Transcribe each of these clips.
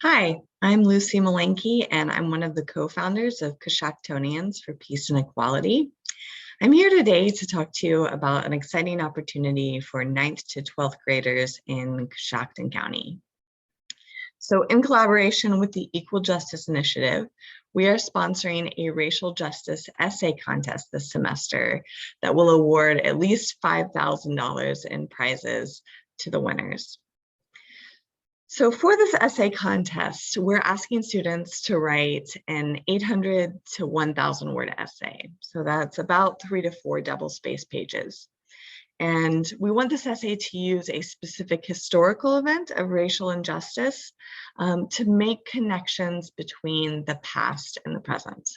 Hi, I'm Lucy Malenke, and I'm one of the co-founders of Coshoctonians for Peace and Equality. I'm here today to talk to you about an exciting opportunity for 9th to 12th graders in Coshocton County. So in collaboration with the Equal Justice Initiative, we are sponsoring a racial justice essay contest this semester that will award at least $5,000 in prizes to the winners. So for this essay contest, we're asking students to write an 800 to 1,000 word essay. So that's about 3 to 4 double-spaced pages. And we want this essay to use a specific historical event of racial injustice to make connections between the past and the present.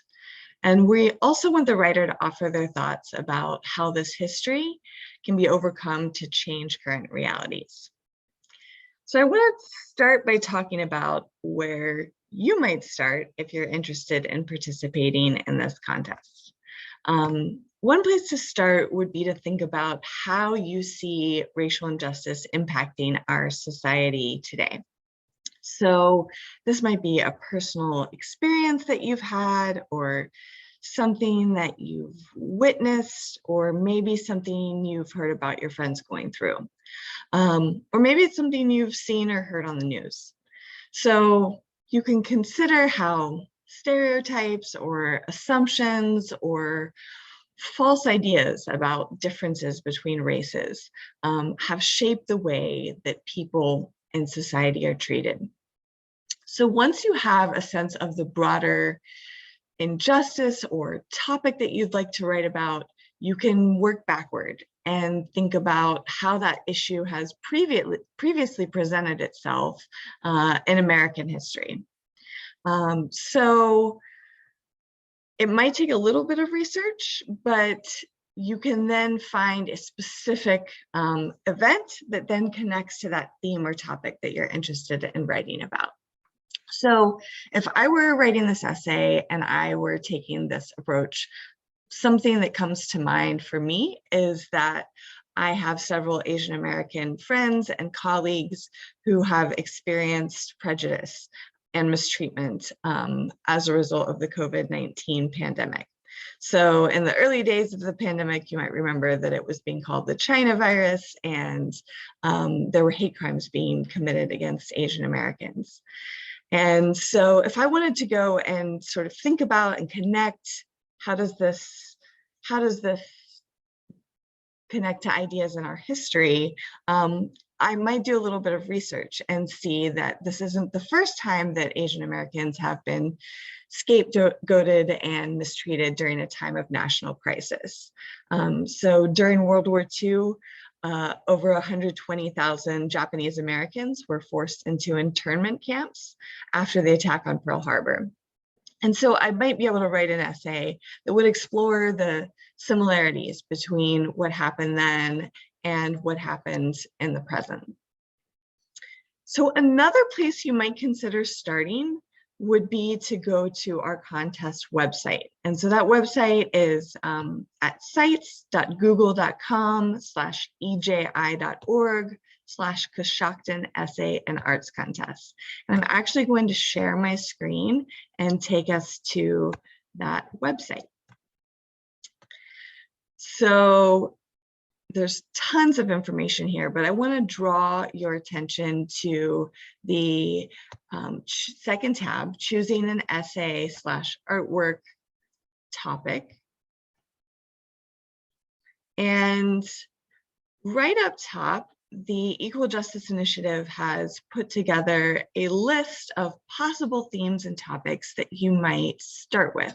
And we also want the writer to offer their thoughts about how this history can be overcome to change current realities. So I want to start by talking about where you might start if you're interested in participating in this contest. One place to start would be to think about how you see racial injustice impacting our society today. So this might be a personal experience that you've had, or something that you've witnessed, or maybe something you've heard about your friends going through. Or maybe it's something you've seen or heard on the news. So you can consider how stereotypes or assumptions or false ideas about differences between races have shaped the way that people in society are treated. So once you have a sense of the broader injustice or topic that you'd like to write about, you can work backward and think about how that issue has previously presented itself in American history. So it might take a little bit of research, but you can then find a specific event that then connects to that theme or topic that you're interested in writing about. So if I were writing this essay and I were taking this approach, something that comes to mind for me is that I have several Asian American friends and colleagues who have experienced prejudice and mistreatment as a result of the COVID-19 pandemic. So in the early days of the pandemic, you might remember that it was being called the China virus, and there were hate crimes being committed against Asian Americans. And so if I wanted to go and sort of think about and connect, how does this connect to ideas in our history, I might do a little bit of research and see that this isn't the first time that Asian Americans have been scapegoated and mistreated during a time of national crisis. So during World War II, over 120,000 Japanese Americans were forced into internment camps after the attack on Pearl Harbor. And so I might be able to write an essay that would explore the similarities between what happened then and what happened in the present. So another place you might consider starting would be to go to our contest website. And so that website is at sites.google.com/eji.org/Coshocton Essay and Arts Contest. And I'm actually going to share my screen and take us to that website. So there's tons of information here, but I want to draw your attention to the second tab, choosing an essay/artwork topic. And right up top, the Equal Justice Initiative has put together a list of possible themes and topics that you might start with.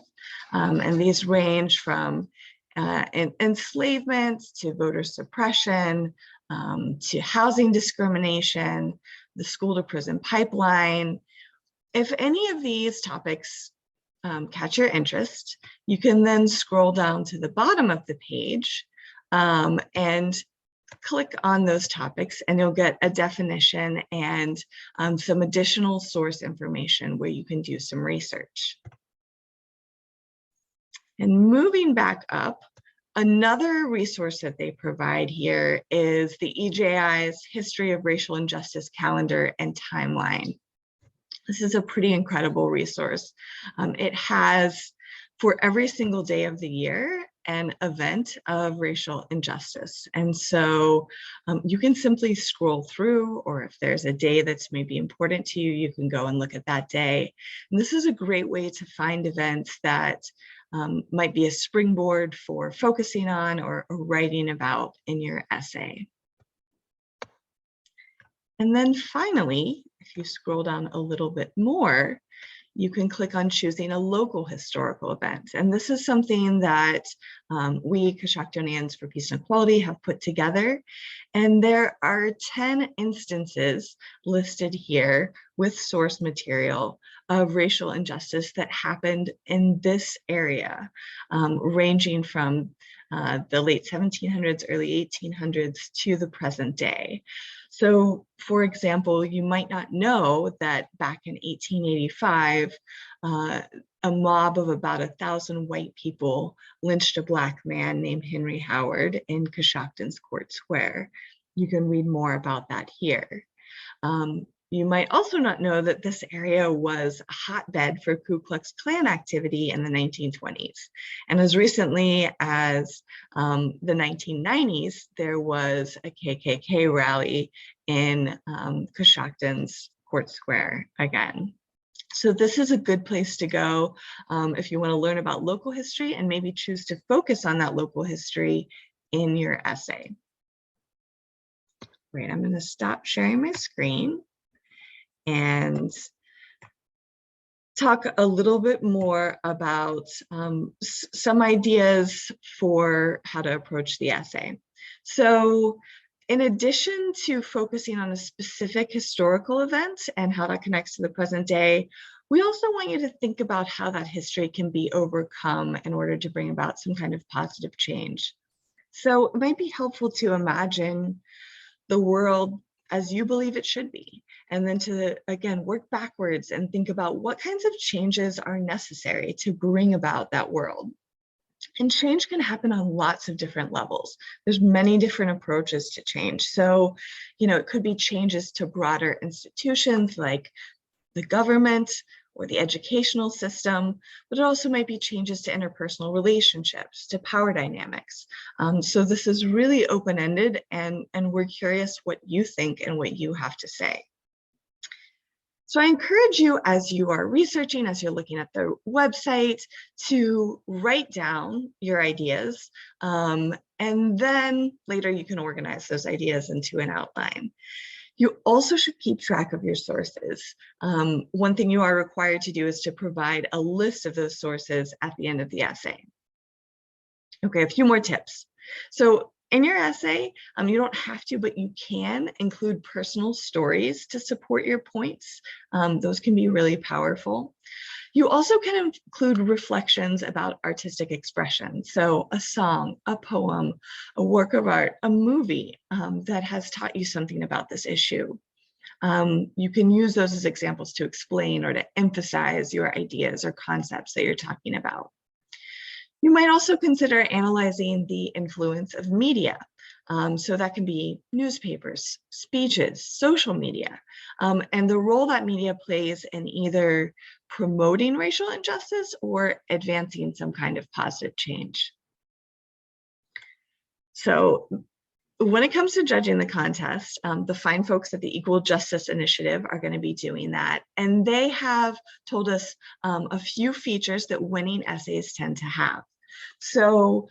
And these range from enslavement to voter suppression, to housing discrimination, the school to prison pipeline. If any of these topics catch your interest, you can then scroll down to the bottom of the page and click on those topics, and you'll get a definition and some additional source information where you can do some research. And moving back up, another resource that they provide here is the EJI's History of Racial Injustice Calendar and Timeline. This is a pretty incredible resource. It has, for every single day of the year, an event of racial injustice. And so you can simply scroll through, or if there's a day that's maybe important to you, you can go and look at that day. And this is a great way to find events that might be a springboard for focusing on or writing about in your essay. And then finally, if you scroll down a little bit more, you can click on choosing a local historical event. And this is something that we Coshoctonians for Peace and Equality have put together. And there are 10 instances listed here with source material of racial injustice that happened in this area, ranging from the late 1700s, early 1800s to the present day. So, for example, you might not know that back in 1885, a mob of about 1,000 white people lynched a Black man named Henry Howard in Coshocton's Court Square. You can read more about that here. You might also not know that this area was a hotbed for Ku Klux Klan activity in the 1920s. And as recently as the 1990s, there was a KKK rally in Coshocton's Court Square again. So this is a good place to go if you want to learn about local history and maybe choose to focus on that local history in your essay. Great, I'm going to stop sharing my screen and talk a little bit more about some ideas for how to approach the essay. So in addition to focusing on a specific historical event and how that connects to the present day, we also want you to think about how that history can be overcome in order to bring about some kind of positive change. So it might be helpful to imagine the world as you believe it should be, and then to, again, work backwards and think about what kinds of changes are necessary to bring about that world. And change can happen on lots of different levels. There's many different approaches to change. So, it could be changes to broader institutions like the government or the educational system, but it also might be changes to interpersonal relationships, to power dynamics. So this is really open-ended, and we're curious what you think and what you have to say. So I encourage you, as you are researching, as you're looking at the website, to write down your ideas, and then later you can organize those ideas into an outline. You also should keep track of your sources. One thing you are required to do is to provide a list of those sources at the end of the essay. Okay, a few more tips. So in your essay, you don't have to, but you can include personal stories to support your points. Those can be really powerful. You also can include reflections about artistic expression. So a song, a poem, a work of art, a movie that has taught you something about this issue. You can use those as examples to explain or to emphasize your ideas or concepts that you're talking about. You might also consider analyzing the influence of media. So that can be newspapers, speeches, social media, and the role that media plays in either promoting racial injustice or advancing some kind of positive change. So when it comes to judging the contest, the fine folks at the Equal Justice Initiative are going to be doing that. And they have told us a few features that winning essays tend to have. So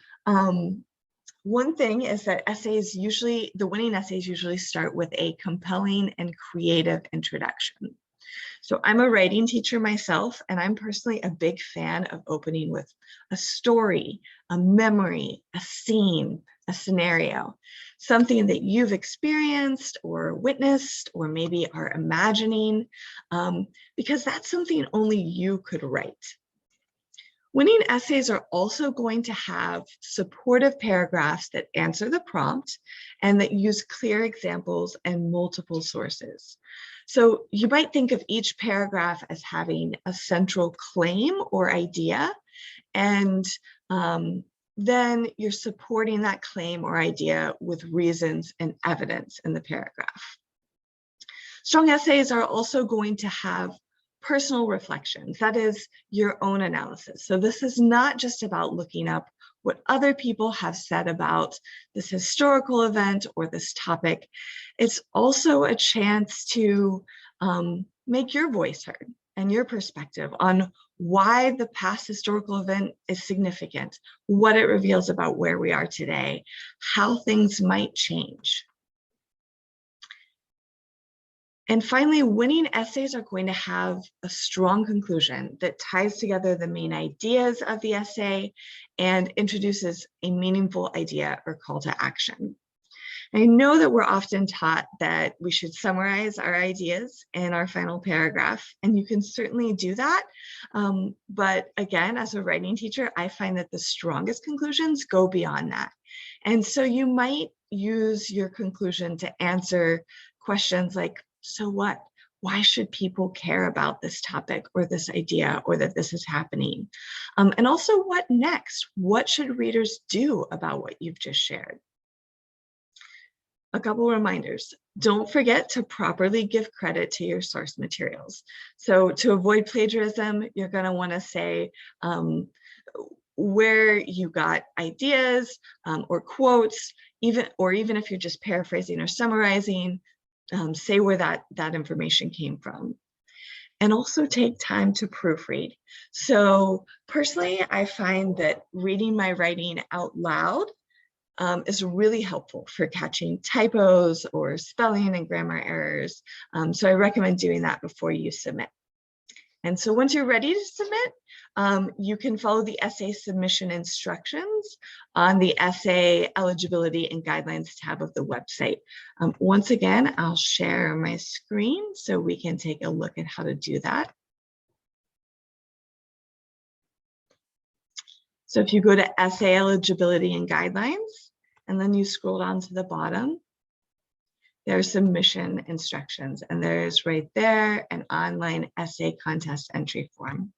one thing is that the winning essays usually start with a compelling and creative introduction. So I'm a writing teacher myself, and I'm personally a big fan of opening with a story, a memory, a scene, a scenario, something that you've experienced or witnessed or maybe are imagining, because that's something only you could write. Winning essays are also going to have supportive paragraphs that answer the prompt and that use clear examples and multiple sources. So you might think of each paragraph as having a central claim or idea, and then you're supporting that claim or idea with reasons and evidence in the paragraph. Strong essays are also going to have personal reflections. That is your own analysis. So this is not just about looking up what other people have said about this historical event or this topic. It's also a chance to make your voice heard and your perspective on why the past historical event is significant, what it reveals about where we are today, how things might change. And finally, winning essays are going to have a strong conclusion that ties together the main ideas of the essay and introduces a meaningful idea or call to action. I know that we're often taught that we should summarize our ideas in our final paragraph, and you can certainly do that. But again, as a writing teacher, I find that the strongest conclusions go beyond that. And so you might use your conclusion to answer questions like, so what? Why should people care about this topic or this idea or that this is happening? And also, what next? What should readers do about what you've just shared? A couple reminders. Don't forget to properly give credit to your source materials. So to avoid plagiarism, you're going to want to say where you got ideas or quotes, even if you're just paraphrasing or summarizing, say where that information came from. And also take time to proofread. So personally, I find that reading my writing out loud is really helpful for catching typos or spelling and grammar errors. So I recommend doing that before you submit. And so once you're ready to submit, you can follow the essay submission instructions on the essay eligibility and guidelines tab of the website. Once again, I'll share my screen so we can take a look at how to do that. So if you go to essay eligibility and guidelines, and then you scroll down to the bottom, there's submission instructions, and there's right there an online essay contest entry form.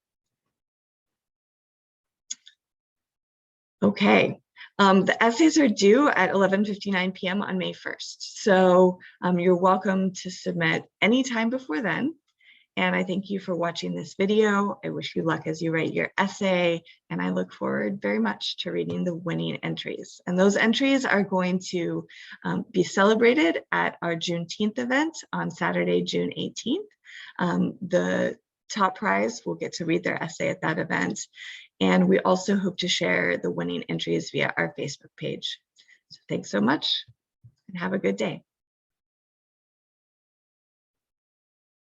Okay, the essays are due at 11:59 p.m. on May 1st. So you're welcome to submit anytime before then. And I thank you for watching this video. I wish you luck as you write your essay, and I look forward very much to reading the winning entries. And those entries are going to be celebrated at our Juneteenth event on Saturday, June 18th. The top prize will get to read their essay at that event. And we also hope to share the winning entries via our Facebook page. So thanks so much and have a good day.